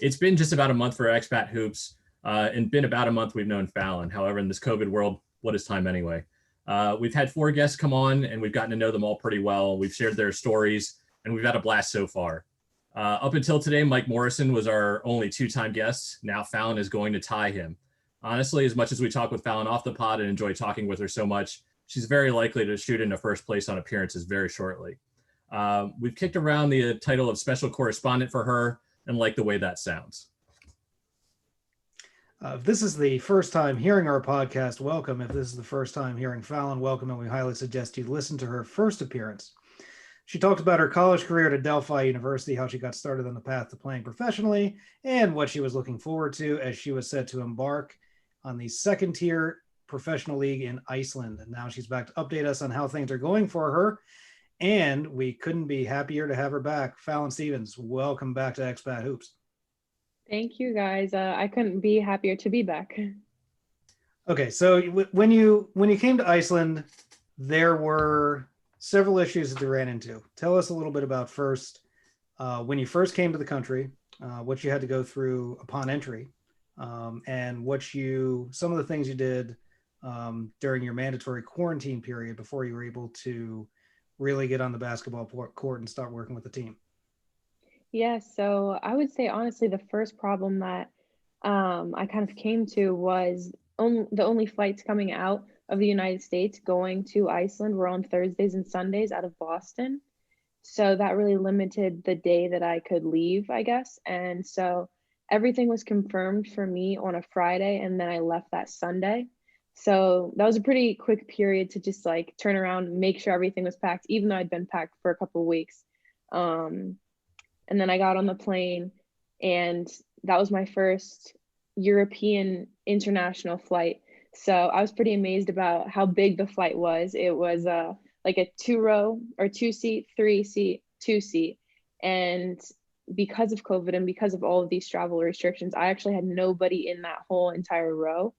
It's been just about a month for Expat Hoops, and been about a month we've known Fallyn. However, in this COVID world, what is time anyway? We've had 4 guests come on, and we've gotten to know them all pretty well. We've shared their stories, and we've had a blast so far. Up until today, Mike Morrison was our only 2-time guest. Now Fallyn is going to tie him. Honestly, as much as we talk with Fallyn off the pod and enjoy talking with her so much, she's very likely to shoot into first place on appearances very shortly. We've kicked around the title of special correspondent for her and like the way that sounds. If this is the first time hearing our podcast, welcome. If this is the first time hearing Fallyn, welcome, and we highly suggest you listen to her first appearance. She talked about her college career at Delphi University, how she got started on the path to playing professionally, and what she was looking forward to as she was set to embark on the second-tier professional league in Iceland. And now she's back to update us on how things are going for her, and we couldn't be happier to have her back. Fallyn Stephens, welcome back to Expat Hoops. Thank you, guys. I couldn't be happier to be back. Okay, so when you came to Iceland, there were several issues that you ran into. Tell us a little bit about first, when you first came to the country, what you had to go through upon entry, and some of the things you did during your mandatory quarantine period before you were able to really get on the basketball court and start working with the team. Yeah, so I would say honestly, the first problem that I kind of came to was the only flights coming out of the United States going to Iceland were on Thursdays and Sundays out of Boston. So that really limited the day that I could leave, I guess. And so everything was confirmed for me on a Friday, and then I left that Sunday. So that was a pretty quick period to just like turn around, make sure everything was packed, even though I'd been packed for a couple of weeks. And then I got on the plane, and that was my first European international flight. So I was pretty amazed about how big the flight was. It was like a 2-row or 2-seat, 3-seat, 2-seat. And because of COVID and because of all of these travel restrictions, I actually had nobody in that whole entire row.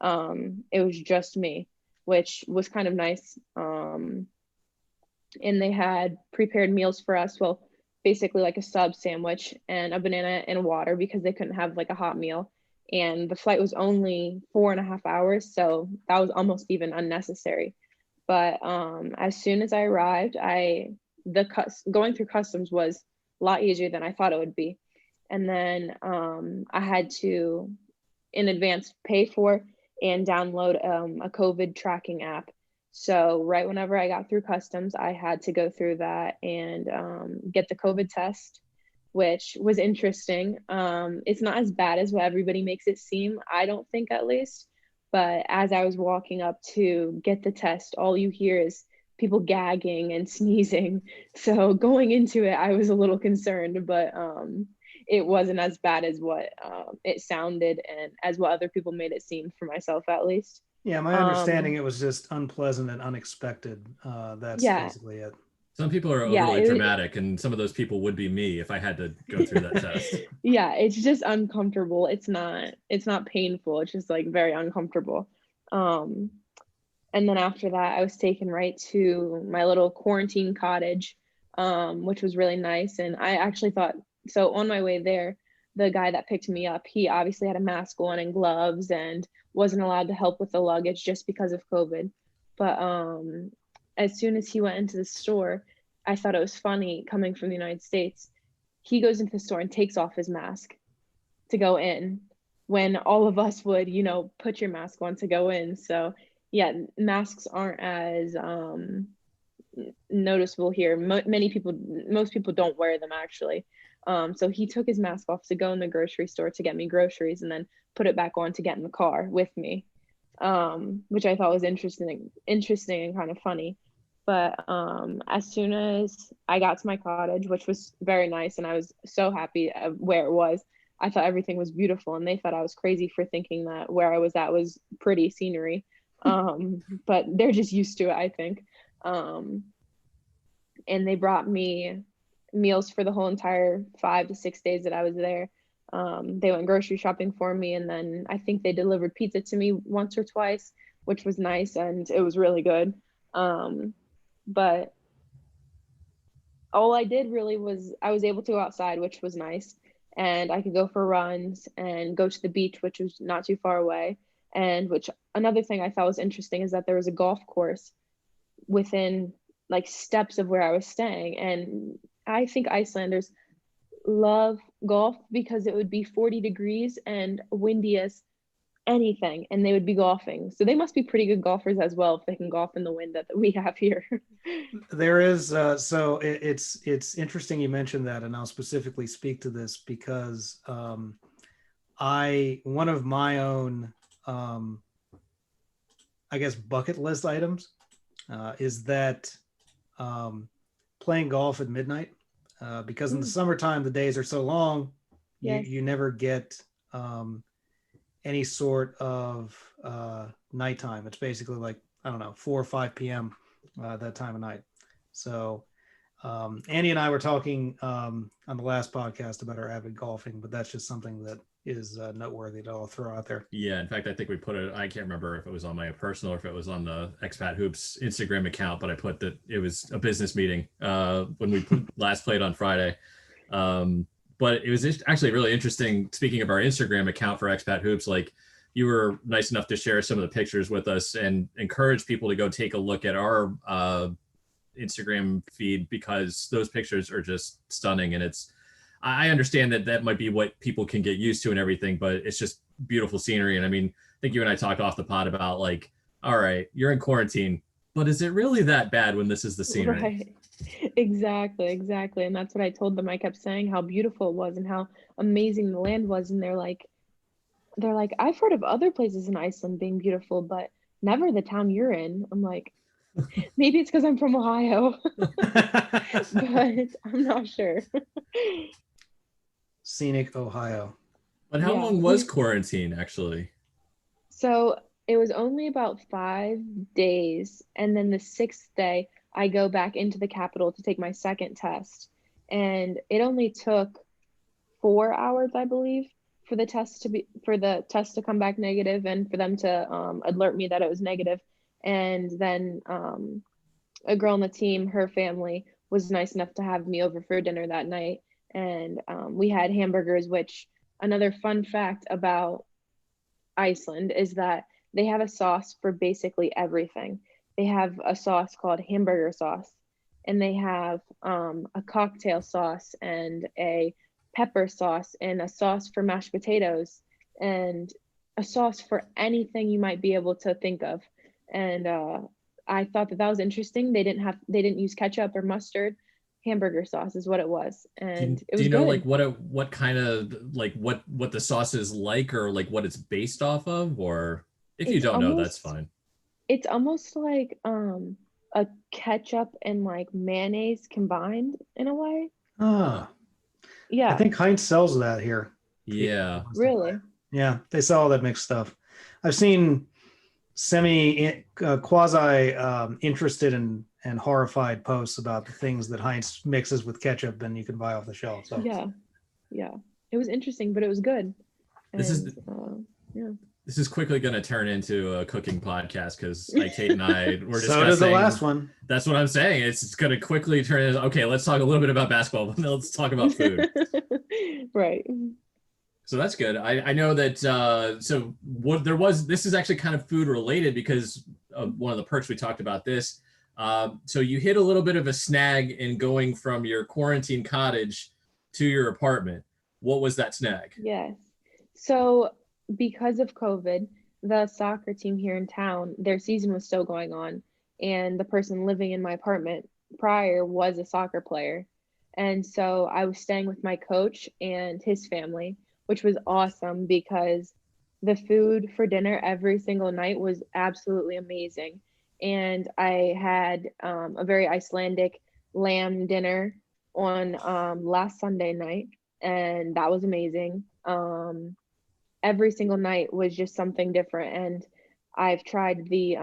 It was just me, which was kind of nice. And they had prepared meals for us. Well, basically like a sub sandwich and a banana and water because they couldn't have like a hot meal. And the flight was only 4.5 hours. So that was almost even unnecessary. But as soon as I arrived, going through customs was a lot easier than I thought it would be. And then I had to, in advance, pay for and download a COVID tracking app. So right whenever I got through customs, I had to go through that and get the COVID test, which was interesting. It's not as bad as what everybody makes it seem, I don't think, at least. But as I was walking up to get the test, all you hear is people gagging and sneezing. So going into it, I was a little concerned, but it wasn't as bad as what it sounded and as what other people made it seem, for myself at least. Yeah, my understanding, it was just unpleasant and unexpected. That's basically it. Some people are overly dramatic, and some of those people would be me if I had to go through that test. Yeah, it's just uncomfortable. It's not painful. It's just like very uncomfortable. And then after that, I was taken right to my little quarantine cottage, which was really nice. And I actually thought, so on my way there, the guy that picked me up, he obviously had a mask on and gloves and wasn't allowed to help with the luggage just because of COVID. But as soon as he went into the store, I thought it was funny coming from the United States. He goes into the store and takes off his mask to go in when all of us would, put your mask on to go in. So yeah, masks aren't as noticeable here. Most people don't wear them actually. So he took his mask off to go in the grocery store to get me groceries and then put it back on to get in the car with me, which I thought was interesting and kind of funny. But as soon as I got to my cottage, which was very nice, and I was so happy of where it was, I thought everything was beautiful, and they thought I was crazy for thinking that where I was at was pretty scenery. But they're just used to it, I think. And they brought me meals for the whole entire 5 to 6 days that I was there. They went grocery shopping for me, and then I think they delivered pizza to me once or twice, which was nice, and it was really good. But all I did really was I was able to go outside, which was nice. and I could go for runs and go to the beach, which was not too far away. And which another thing I thought was interesting is that there was a golf course within like steps of where I was staying. And I think Icelanders love golf because it would be 40 degrees and windy as anything, and they would be golfing. So they must be pretty good golfers as well if they can golf in the wind that we have here. There is it's interesting you mentioned that, and I'll specifically speak to this because one of my own I guess bucket list items is that playing golf at midnight, because in the summertime the days are so long. Yes. You never get any sort of nighttime. It's basically like, I don't know, 4 or 5 p.m. That time of night. So Andy and I were talking on the last podcast about our avid golfing, but that's just something that is noteworthy to all throw out there. Yeah, in fact, I think we put it, I can't remember if it was on my personal or if it was on the Expat Hoops Instagram account, but I put that it was a business meeting when we last played on Friday. But it was actually really interesting. Speaking of our Instagram account for Expat Hoops, like you were nice enough to share some of the pictures with us and encourage people to go take a look at our Instagram feed, because those pictures are just stunning. And I understand that might be what people can get used to and everything, but it's just beautiful scenery. And I mean, I think you and I talked off the pod about like, all right, you're in quarantine, but is it really that bad when this is the scenery? Right. Exactly. And that's what I told them. I kept saying how beautiful it was and how amazing the land was. And they're like, I've heard of other places in Iceland being beautiful, but never the town you're in. I'm like, maybe it's because I'm from Ohio, but I'm not sure. Scenic Ohio. But how long was quarantine actually? So it was only about 5 days. And then the 6th day, I go back into the capital to take my second test. And it only took 4 hours, I believe, for the test to come back negative and for them to alert me that it was negative. And then a girl on the team, her family was nice enough to have me over for dinner that night. And we had hamburgers, which another fun fact about Iceland is that they have a sauce for basically everything. They have a sauce called hamburger sauce, and they have a cocktail sauce and a pepper sauce and a sauce for mashed potatoes and a sauce for anything you might be able to think of. And I thought that was interesting. They didn't use ketchup or mustard. Hamburger sauce is what it was, and it was do you know good. like what kind of like what the sauce is like, or like what it's based off of, or if you don't know, that's fine. It's almost like a ketchup and like mayonnaise combined in a way. Yeah, I think Heinz sells that here. Yeah, really. Yeah, they sell all that mixed stuff. I've seen quasi interested and horrified posts about the things that Heinz mixes with ketchup and you can buy off the shelf. So yeah, it was interesting, but it was good. This is quickly going to turn into a cooking podcast because Kate and I were discussing. So does the last one. That's what I'm saying. It's going to quickly turn into, okay, let's talk a little bit about basketball, but then let's talk about food. Right. So that's good. I know that, this is actually kind of food related because of one of the perks we talked about this. So you hit a little bit of a snag in going from your quarantine cottage to your apartment. What was that snag? Yes. So because of COVID, the soccer team here in town, their season was still going on. And the person living in my apartment prior was a soccer player. And so I was staying with my coach and his family, which was awesome because the food for dinner every single night was absolutely amazing. And I had a very Icelandic lamb dinner on last Sunday night, and that was amazing. Every single night was just something different. And I've tried the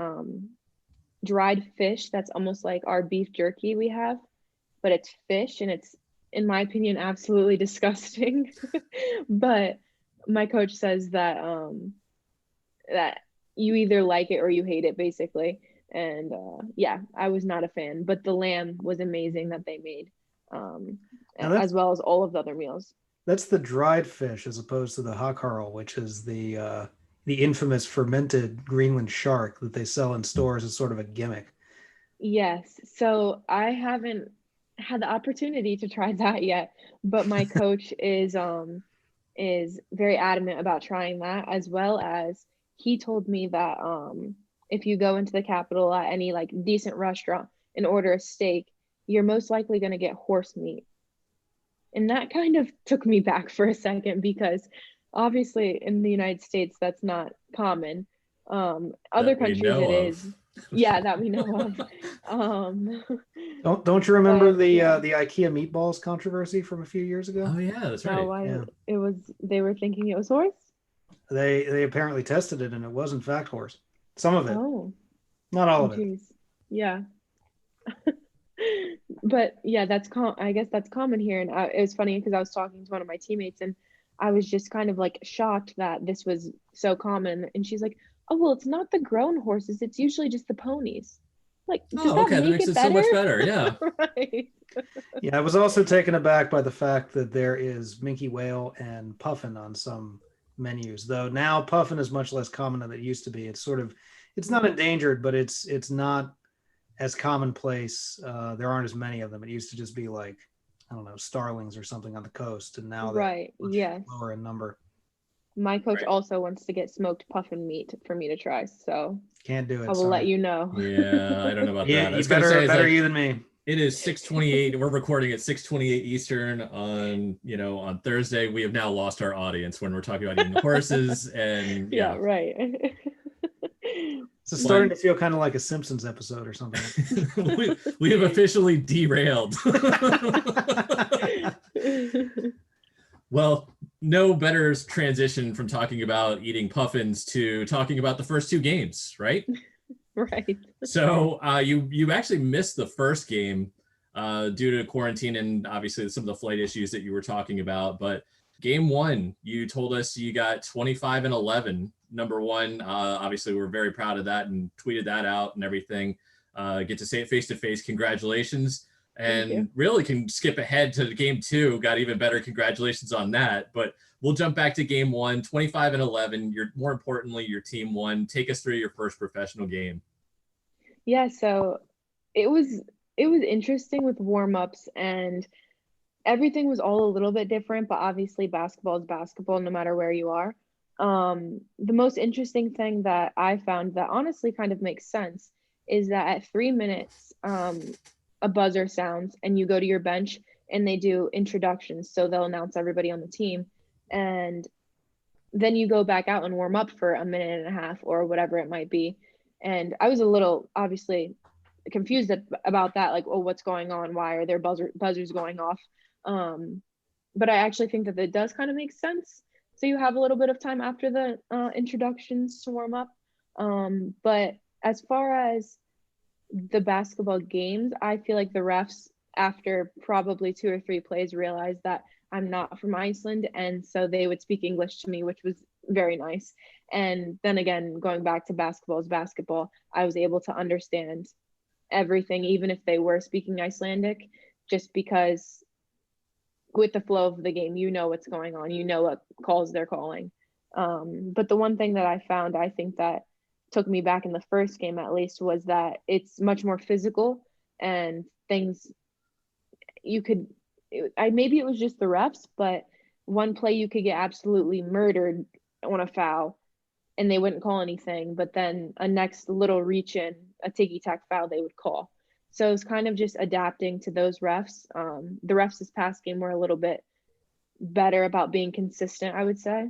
dried fish that's almost like our beef jerky we have, but it's fish, and it's, in my opinion, absolutely disgusting. But my coach says that that you either like it or you hate it, basically. And I was not a fan, but the lamb was amazing that they made, as well as all of the other meals. That's the dried fish as opposed to the hakarl, which is the infamous fermented Greenland shark that they sell in stores as sort of a gimmick. Yes. So I haven't had the opportunity to try that yet, but my coach is very adamant about trying that, as well as he told me that if you go into the capital at any like decent restaurant and order a steak, you're most likely going to get horse meat. And that kind of took me back for a second because obviously in the United States that's not common. Other That we countries it know of. is. Yeah, that we know of. Um, Don't you remember but the yeah. the IKEA meatballs controversy from a few years ago? Oh yeah, that's No, right. I Yeah, it was they were thinking it was horse. they apparently tested it and it was in fact horse. Some of it, Oh, not all of it. geez. Yeah. But yeah, I guess that's common here. And it was funny because I was talking to one of my teammates and I was just kind of like shocked that this was so common. And she's like, "Oh, well, it's not the grown horses. It's usually just the ponies." Like, does Oh, that okay. That make makes it it so better? much better. Yeah. Right. Yeah, I was also taken aback by the fact that there is minke whale and puffin on some menus, though now puffin is much less common than it used to be. It's not endangered, but it's not as commonplace. There aren't as many of them. It used to just be like, I don't know, starlings or something on the coast, and now they're Right. much Yes. lower in number. My coach Right. also wants to get smoked puffin meat for me to try. So Can't do I it. will let Sorry. you know. Yeah, I don't know about Yeah, that. I you was gonna say it's better like you than me. it is 6:28. We're recording at 6:28 Eastern on, on Thursday. We have now lost our audience when we're talking about eating horses and Yeah, yeah. right. This is starting But to feel kind of like a Simpsons episode or something. we have officially derailed. Well, no better transition from talking about eating puffins to talking about the first two games, right? Right. So you actually missed the first game due to quarantine and obviously some of the flight issues that you were talking about. But game one, you told us you got 25-11. Number one, obviously we're very proud of that and tweeted that out and everything. Get to say it face to face. Congratulations. Thank you. And really can skip ahead to game two. Got even better. Congratulations on that. But we'll jump back to game one, 25-11. More importantly, your team won. Take us through your first professional game. Yeah, so it was interesting with warm-ups and everything was all a little bit different, but obviously basketball is basketball no matter where you are. The most interesting thing that I found that honestly kind of makes sense is that at 3 minutes, a buzzer sounds and you go to your bench and they do introductions. So they'll announce everybody on the team and then you go back out and warm up for a minute and a half or whatever it might be. And I was a little obviously confused about that, like, oh, what's going on? Why are there buzzers going off? But I actually think that it does kind of make sense. So you have a little bit of time after the introductions to warm up. But as far as the basketball games, I feel like the refs, after probably 2 or 3 plays, realized that I'm not from Iceland. And so they would speak English to me, which was very nice. And then again, going back to basketball is basketball, I was able to understand everything, even if they were speaking Icelandic, just because with the flow of the game, you know what's going on, you know what calls they're calling. But the one thing that I found, I think that took me back in the first game at least, was that it's much more physical and things you could, maybe it was just the refs, but one play you could get absolutely murdered on a foul and they wouldn't call anything, but then a next little reach in, a ticky-tack foul they would call. So it's kind of just adapting to those refs. The refs this past game were a little bit better about being consistent, I would say,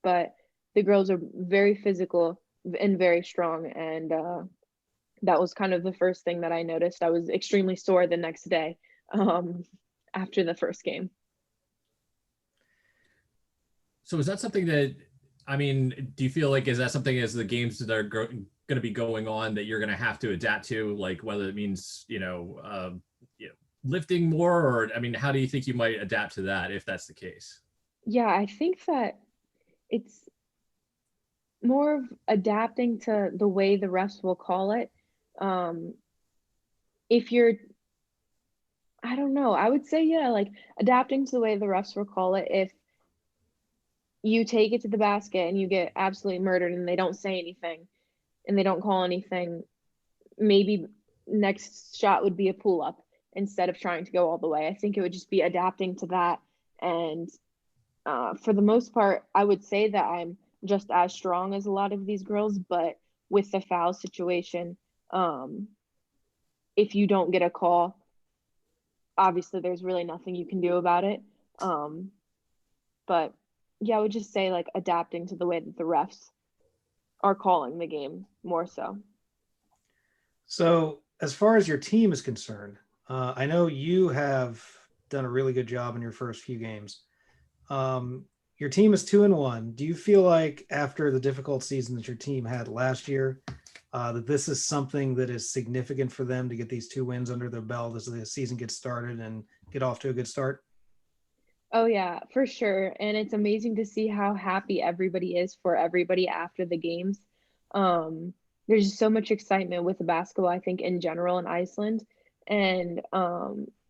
but the girls are very physical and very strong, and that was kind of the first thing that I noticed. I was extremely sore the next day after the first game. So is that something that, I mean, do you feel like, is that something as the games that are going to be going on that you're going to have to adapt to, like whether it means, lifting more, or, I mean, how do you think you might adapt to that if that's the case? Yeah, I think that it's more of adapting to the way the refs will call it. If you're, I don't know. I would say, yeah, like adapting to the way the refs will call it. If you take it to the basket and you get absolutely murdered and they don't say anything and they don't call anything, maybe next shot would be a pull up instead of trying to go all the way. I think it would just be adapting to that. And for the most part, I would say that I'm just as strong as a lot of these girls, but with the foul situation, if you don't get a call, obviously there's really nothing you can do about it. But yeah, I would just say like adapting to the way that the refs are calling the game more so. So, as far as your team is concerned, I know you have done a really good job in your first few games. Your team is 2-1. Do you feel like after the difficult season that your team had last year, that this is something that is significant for them to get these 2 wins under their belt as the season gets started and get off to a good start? Oh yeah, for sure. And it's amazing to see how happy everybody is for everybody after the games. There's just so much excitement with the basketball, I think, in general in Iceland. And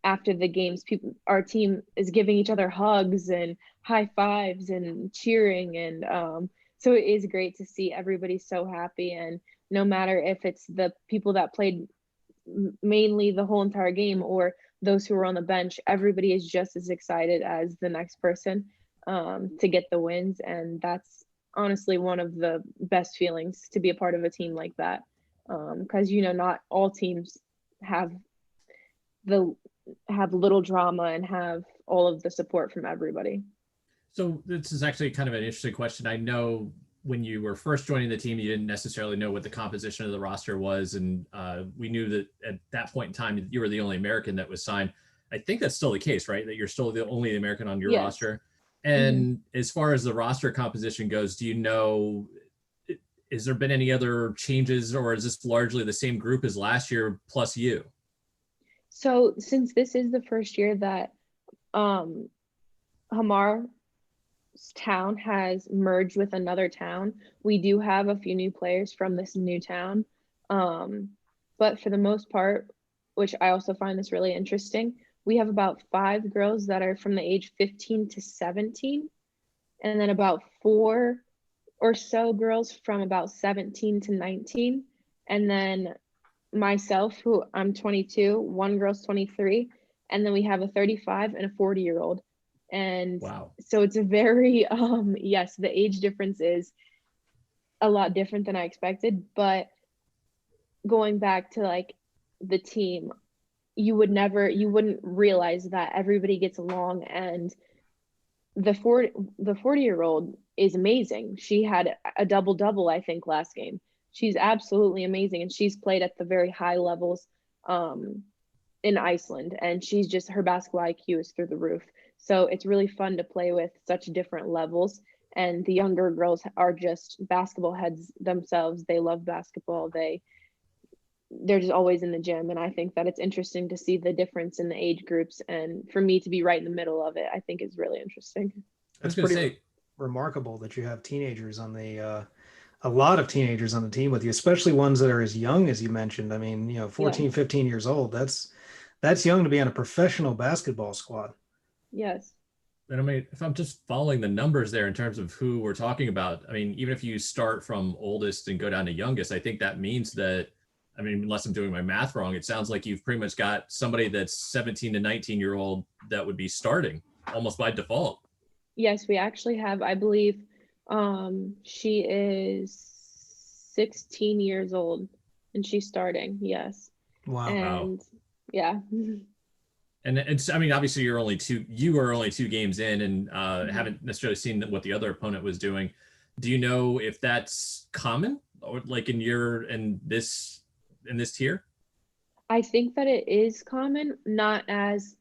after the games, our team is giving each other hugs and high fives and cheering. And so it is great to see everybody so happy. And no matter if it's the people that played mainly the whole entire game or those who are on the bench, everybody is just as excited as the next person to get the wins. And that's honestly one of the best feelings to be a part of a team like that. Because, not all teams have little drama and have all of the support from everybody. So this is actually kind of an interesting question. I know when you were first joining the team, you didn't necessarily know what the composition of the roster was. And we knew that at that point in time, you were the only American that was signed. I think that's still the case, right? That you're still the only American on your Yes. roster. And as far as the roster composition goes, do you know, has there been any other changes, or is this largely the same group as last year plus you? So since this is the first year that Hamar town has merged with another town, we do have a few new players from this new town. But for the most part, which I also find this really interesting, we have about 5 girls that are from the age 15 to 17, and then about 4 or so girls from about 17 to 19. And then myself, who I'm 22, 1 girl's 23, and then we have a 35 and a 40-year-old. And wow. So it's a very yes, the age difference is a lot different than I expected. But going back to like the team, you wouldn't realize that everybody gets along. And the 40-year-old is amazing. She had a double I think last game. She's absolutely amazing, and she's played at the very high levels in Iceland, and her basketball IQ is through the roof. So it's really fun to play with such different levels. And the younger girls are just basketball heads themselves. They love basketball. They're just always in the gym. And I think that it's interesting to see the difference in the age groups. And for me to be right in the middle of it, I think is really interesting. It's pretty remarkable that you have teenagers on a lot of teenagers on the team with you, especially ones that are as young as you mentioned. I mean, 14, 15 years old. That's young to be on a professional basketball squad. Yes. And I mean, if I'm just following the numbers there in terms of who we're talking about, I mean, even if you start from oldest and go down to youngest, I think that means that, I mean, unless I'm doing my math wrong, it sounds like you've pretty much got somebody that's 17 to 19-year-old that would be starting almost by default. Yes, we actually have, I believe, she is 16 years old and she's starting. Yes. Wow. And yeah. And it's, I mean, obviously you are only 2 games in and haven't necessarily seen what the other opponent was doing. Do you know if that's common, or like in this tier? I think that it is common, not as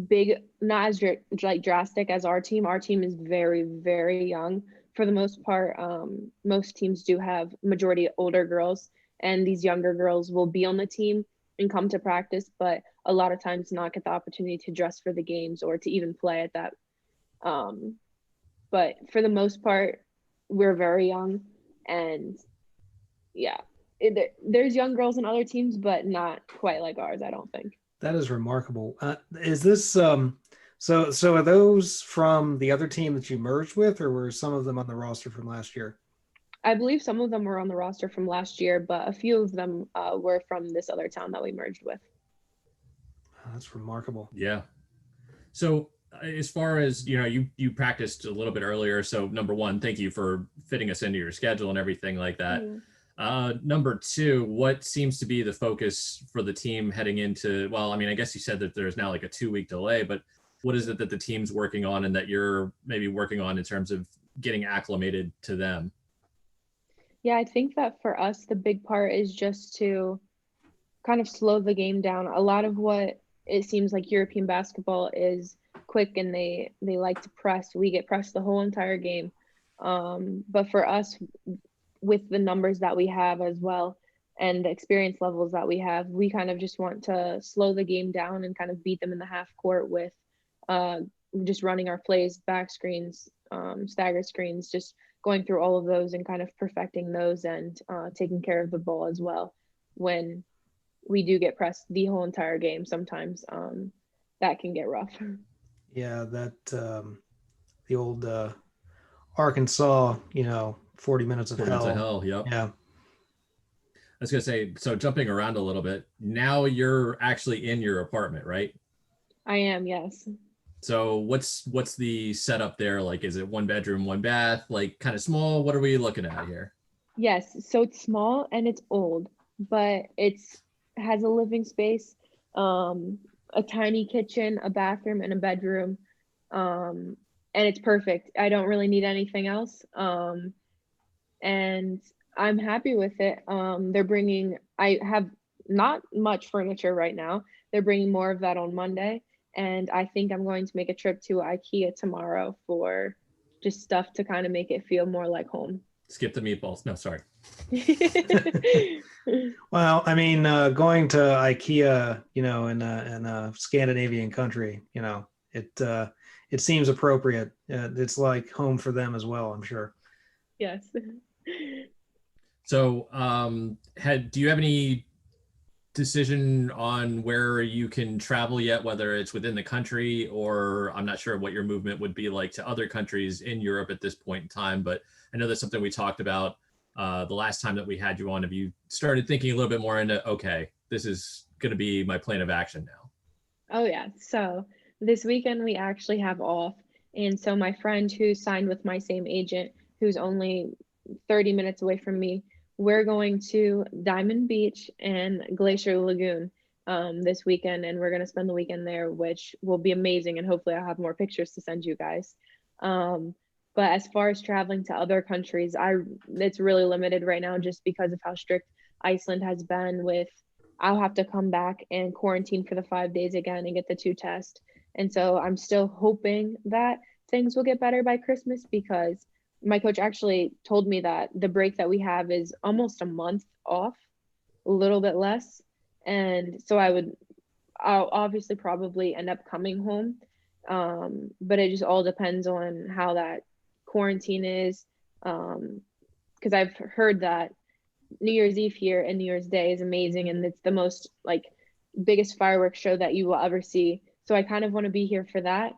big, not as like drastic as our team. Our team is very, very young. For the most part, most teams do have majority older girls, and these younger girls will be on the team and come to practice, but a lot of times not get the opportunity to dress for the games or to even play at that. But for the most part, we're very young, and yeah, there's young girls in other teams, but not quite like ours, I don't think. That is remarkable. Is this so are those from the other team that you merged with, or were some of them on the roster from last year? I believe some of them were on the roster from last year, but a few of them were from this other town that we merged with. Oh, that's remarkable. Yeah. So as far as you practiced a little bit earlier. So number one, thank you for fitting us into your schedule and everything like that. Number two, what seems to be the focus for the team heading into? Well, I mean, I guess you said that there's now like a 2-week delay, but what is it that the team's working on and that you're maybe working on in terms of getting acclimated to them? Yeah, I think that for us, the big part is just to kind of slow the game down. A lot of what it seems like European basketball is quick and they like to press. We get pressed the whole entire game. But for us, with the numbers that we have as well and the experience levels that we have, we kind of just want to slow the game down and kind of beat them in the half court with just running our plays, back screens, stagger screens, just going through all of those and kind of perfecting those and taking care of the ball as well. When we do get pressed the whole entire game, sometimes that can get rough. Yeah, that the old Arkansas, 40 minutes of 40 minutes of hell. hell. Yep. Yeah. I was gonna say, so jumping around a little bit, now you're actually in your apartment, right? I am, yes. So what's the setup there? Like, is it 1 bedroom, 1 bath, like kind of small? What are we looking at here? Yes, so it's small and it's old, but it's has a living space, a tiny kitchen, a bathroom, and a bedroom, and it's perfect. I don't really need anything else, and I'm happy with it. I have not much furniture right now. They're bringing more of that on Monday, and I think I'm going to make a trip to IKEA tomorrow for just stuff to kind of make it feel more like home. Skip the meatballs. No, sorry. Well, I mean, going to IKEA, in a Scandinavian country, it seems appropriate. It's like home for them as well, I'm sure. Yes. So, do you have any decision on where you can travel yet, whether it's within the country or I'm not sure what your movement would be like to other countries in Europe at this point in time, but I know that's something we talked about the last time that we had you on. Have you started thinking a little bit more into, okay, this is going to be my plan of action now? Oh yeah. So this weekend we actually have off. And so my friend who signed with my same agent, who's only 30 minutes away from me, we're going to Diamond Beach and Glacier Lagoon this weekend, and we're going to spend the weekend there, which will be amazing. And hopefully I'll have more pictures to send you guys. But as far as traveling to other countries, it's really limited right now just because of how strict Iceland has been with, I'll have to come back and quarantine for the 5 days again and get the 2 tests. And so I'm still hoping that things will get better by Christmas, because my coach actually told me that the break that we have is almost a month off, a little bit less. And so I'll obviously probably end up coming home. But it just all depends on how that quarantine is. Because I've heard that New Year's Eve here and New Year's Day is amazing. And it's the most biggest fireworks show that you will ever see. So I kind of want to be here for that.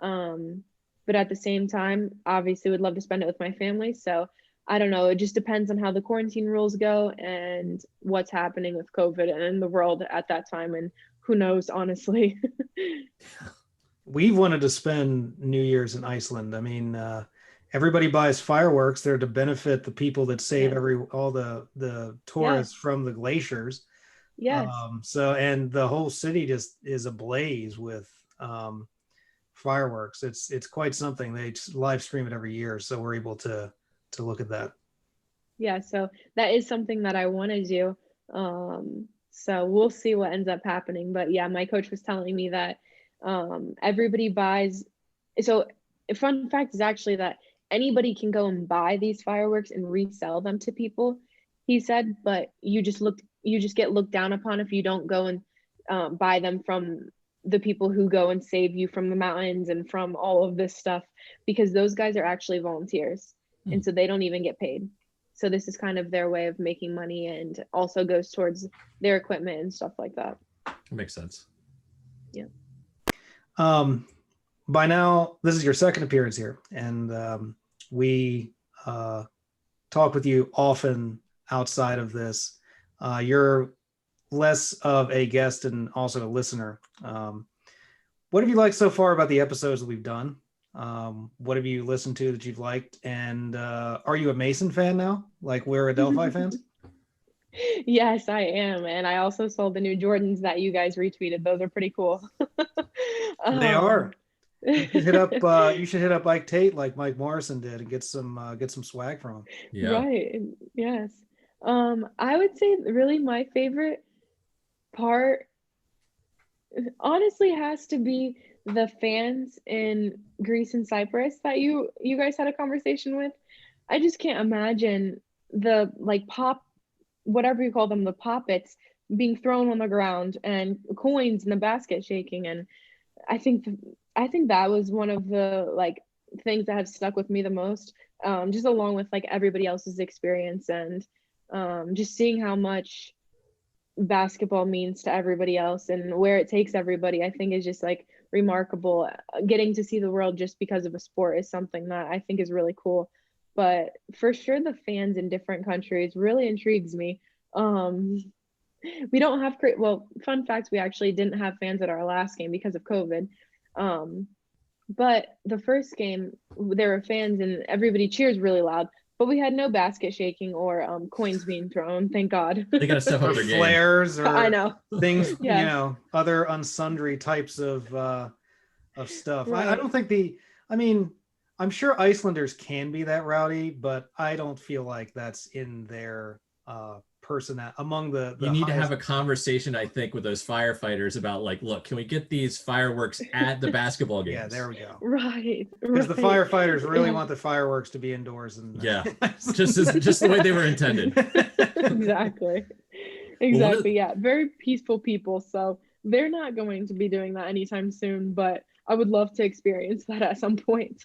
But at the same time, obviously would love to spend it with my family. So I don't know. It just depends on how the quarantine rules go and what's happening with COVID and the world at that time. And who knows, honestly. We've wanted to spend New Year's in Iceland. I mean, everybody buys fireworks. They're to benefit the people that save all the tourists from the glaciers. Yes. And the whole city just is ablaze with fireworks. It's quite something. They live stream it every year, so we're able to look at that. Yeah, so that is something that I want to do. So we'll see what ends up happening. But yeah, my coach was telling me that everybody buys. So a fun fact is actually that anybody can go and buy these fireworks and resell them to people, he said, but you just get looked down upon if you don't go and buy them from the people who go and save you from the mountains and from all of this stuff, because those guys are actually volunteers. And so they don't even get paid. So this is kind of their way of making money, and also goes towards their equipment and stuff like that. That makes sense. By now, this is your second appearance here, and we talk with you often outside of this. You're less of a guest and also a listener. What have you liked so far about the episodes that we've done? What have you listened to that you've liked? And are you a Mason fan now? Like we're Delphi fans? Yes, I am. And I also saw the new Jordans that you guys retweeted. Those are pretty cool. They are. You should hit up Ike Tate like Mike Morrison did and get some swag from him. Yeah. Right. Yes. I would say really my favorite part honestly has to be the fans in Greece and Cyprus that you guys had a conversation with. I just can't imagine the like pop, whatever you call them, the poppets being thrown on the ground and coins in the basket shaking. And I think that was one of the like things that have stuck with me the most, just along with like everybody else's experience and just seeing how much basketball means to everybody else and where it takes everybody. I think is just like remarkable. Getting to see the world just because of a sport is something that I think is really cool. But for sure, the fans in different countries really intrigues me. We don't have fun fact, we actually didn't have fans at our last game because of COVID. But the first game, there were fans and everybody cheers really loud, but we had no basket shaking or coins being thrown. Thank God. They got to step up their game. Flares or I know things, yes. Other unsundry types of stuff. Right. I don't think I'm sure Icelanders can be that rowdy, but I don't feel like that's in their person among the you need to have a conversation, I think, with those firefighters about like, look, can we get these fireworks at the basketball games? Yeah, there we go. Right. Because the firefighters really want the fireworks to be indoors and just the way they were intended. Exactly. Yeah, very peaceful people, so they're not going to be doing that anytime soon, but I would love to experience that at some point.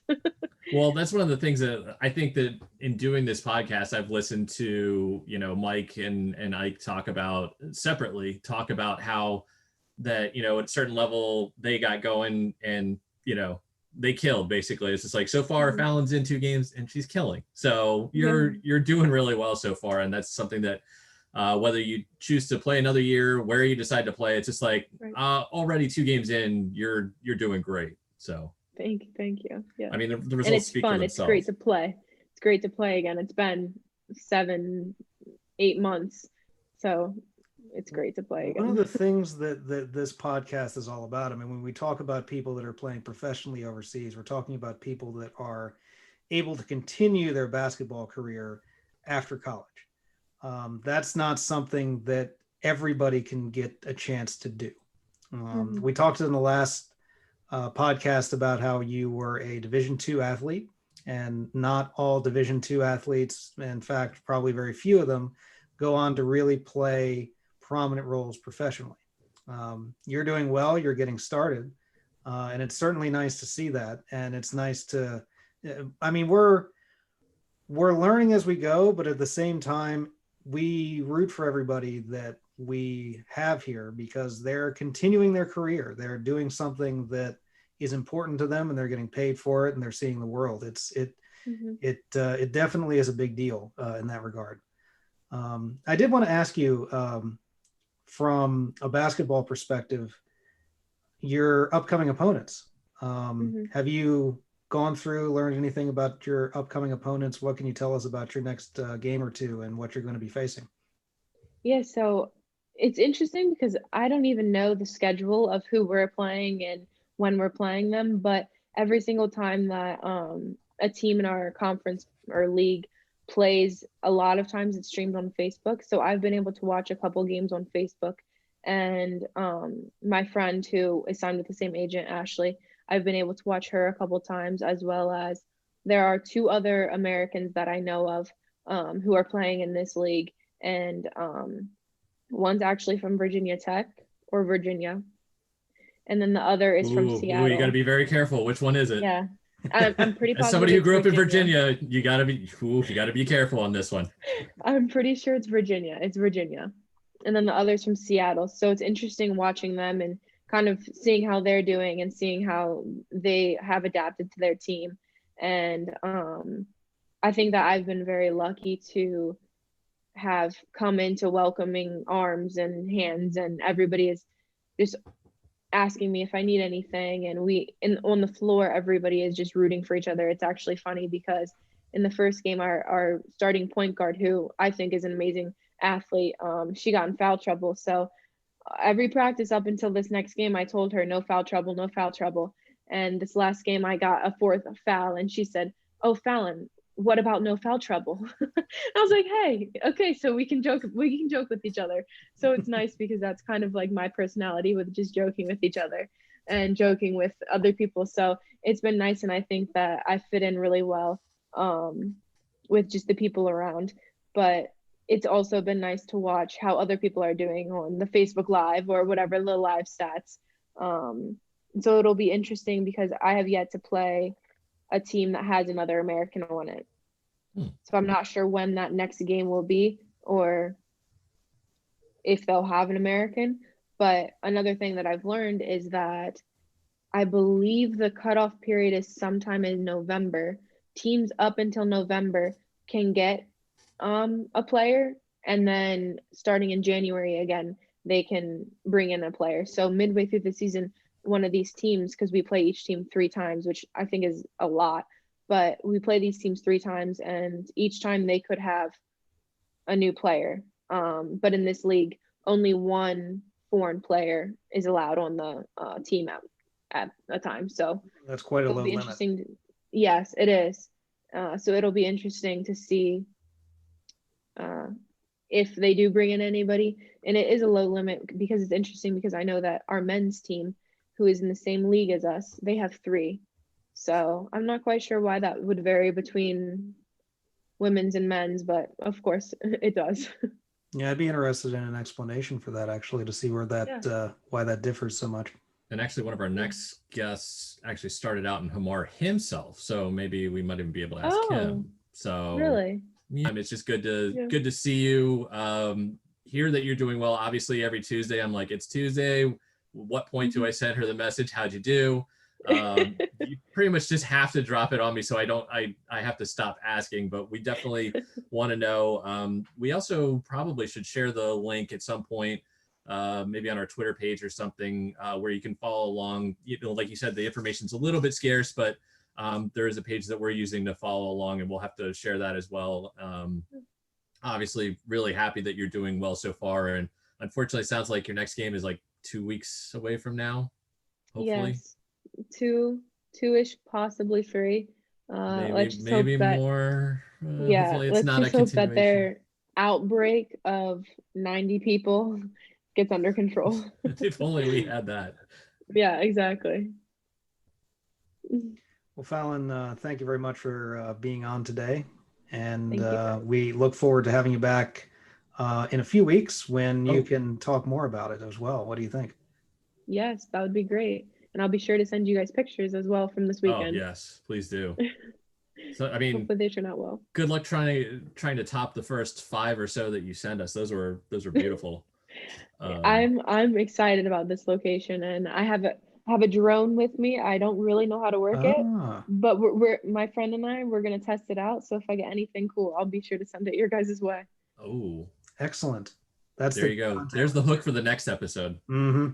Well, that's one of the things that I think that in doing this podcast, I've listened to, Mike and Ike talk about how that, at a certain level they got going and, they killed basically. It's just like, so far Fallon's in 2 games and she's killing. So you're doing really well so far. And that's something that whether you choose to play another year, where you decide to play, it's just like already 2 games in, you're doing great. So thank you. Yeah. I mean, the results speak for themselves. It's great to play. It's great to play again. It's been 7-8 months, so it's great to play again. One of the things that this podcast is all about, I mean, when we talk about people that are playing professionally overseas, we're talking about people that are able to continue their basketball career after college. That's not something that everybody can get a chance to do. We talked in the last podcast about how you were a Division II athlete, and not all Division II athletes, in fact, probably very few of them, go on to really play prominent roles professionally. You're doing well, you're getting started, and it's certainly nice to see that. And it's nice to, I mean, we're learning as we go, but at the same time, we root for everybody that we have here because they're continuing their career. They're doing something that is important to them and they're getting paid for it and they're seeing the world. It definitely is a big deal in that regard. I did want to ask you from a basketball perspective, your upcoming opponents. Have you gone through, learned anything about your upcoming opponents? What can you tell us about your next game or two and what you're going to be facing? Yeah, so it's interesting because I don't even know the schedule of who we're playing and when we're playing them, but every single time that a team in our conference or league plays, a lot of times it's streamed on Facebook. So I've been able to watch a couple games on Facebook, and my friend who is signed with the same agent, Ashley, I've been able to watch her a couple times, as well as there are 2 other Americans that I know of who are playing in this league. And one's actually from Virginia Tech or Virginia. And then the other is from Seattle. You got to be very careful. Which one is it? Yeah. I'm pretty positive. As somebody who grew up in Virginia, you got to be careful on this one. I'm pretty sure it's Virginia. And then the other's from Seattle. So it's interesting watching them and kind of seeing how they're doing and seeing how they have adapted to their team. And I think that I've been very lucky to have come into welcoming arms and hands, and everybody is just asking me if I need anything. And on the floor, everybody is just rooting for each other. It's actually funny because in the first game, our starting point guard, who I think is an amazing athlete, she got in foul trouble. So every practice up until this next game, I told her, no foul trouble, no foul trouble. And this last game, I got a fourth foul, and she said, "Oh, Fallyn, what about no foul trouble?" I was like, "Hey, okay, so we can joke with each other." So it's nice because that's kind of like my personality, with just joking with each other and joking with other people. So it's been nice, and I think that I fit in really well with just the people around. But it's also been nice to watch how other people are doing on the Facebook Live or whatever, the live stats. So it'll be interesting because I have yet to play a team that has another American on it. So I'm not sure when that next game will be or if they'll have an American. But another thing that I've learned is that I believe the cutoff period is sometime in November. Teams up until November can get a player, and then starting in January again, they can bring in a player. So midway through the season, one of these teams, because we play each team 3 times, which I think is a lot, but we play these teams 3 times, and each time they could have a new player. But in this league, only 1 foreign player is allowed on the team at a time. So that's quite a it'll low be limit. interesting. Yes, it is. So it'll be interesting to see if they do bring in anybody. And it is a low limit because it's interesting because I know that our men's team, who is in the same league as us, they have 3. So I'm not quite sure why that would vary between women's and men's, but of course it does. Yeah, I'd be interested in an explanation for that, actually, to see where that why that differs so much. And actually, one of our next guests actually started out in Hamar himself, so maybe we might even be able to ask him. So really, yeah, it's just good to see you. Hear that you're doing well. Obviously, every Tuesday, I'm like, it's Tuesday. What point do I send her the message? How'd you do? You pretty much just have to drop it on me, so I have to stop asking. But we definitely want to know. We also probably should share the link at some point, maybe on our Twitter page or something, where you can follow along. You know, like you said, the information's a little bit scarce, but there is a page that we're using to follow along, and we'll have to share that as well. Obviously, really happy that you're doing well so far, and unfortunately, it sounds like your next game is like 2 weeks away from now. Hopefully, yes, 2-ish, possibly 3. Let's just maybe hope that, more. Hopefully, it's let's not just a hope that continuation. their outbreak of 90 people gets under control. If only we had that. Yeah, exactly. Well, Fallyn, thank you very much for being on today. And Thank you. we look forward to having you back in a few weeks when you Oh. can talk more about it as well. What do you think? Yes, that would be great. And I'll be sure to send you guys pictures as well from this weekend. Oh, yes, please do. So, I mean, hopefully they turn out well. Good luck trying to top the first 5 or so that you send us. Those were beautiful. I'm excited about this location, and I have a drone with me. I don't really know how to work it, but we're my friend and we're gonna test it out. So if I get anything cool, I'll be sure to send it your guys' way. Oh, excellent. That's there you go. There's the hook for the next episode. Mm-hmm.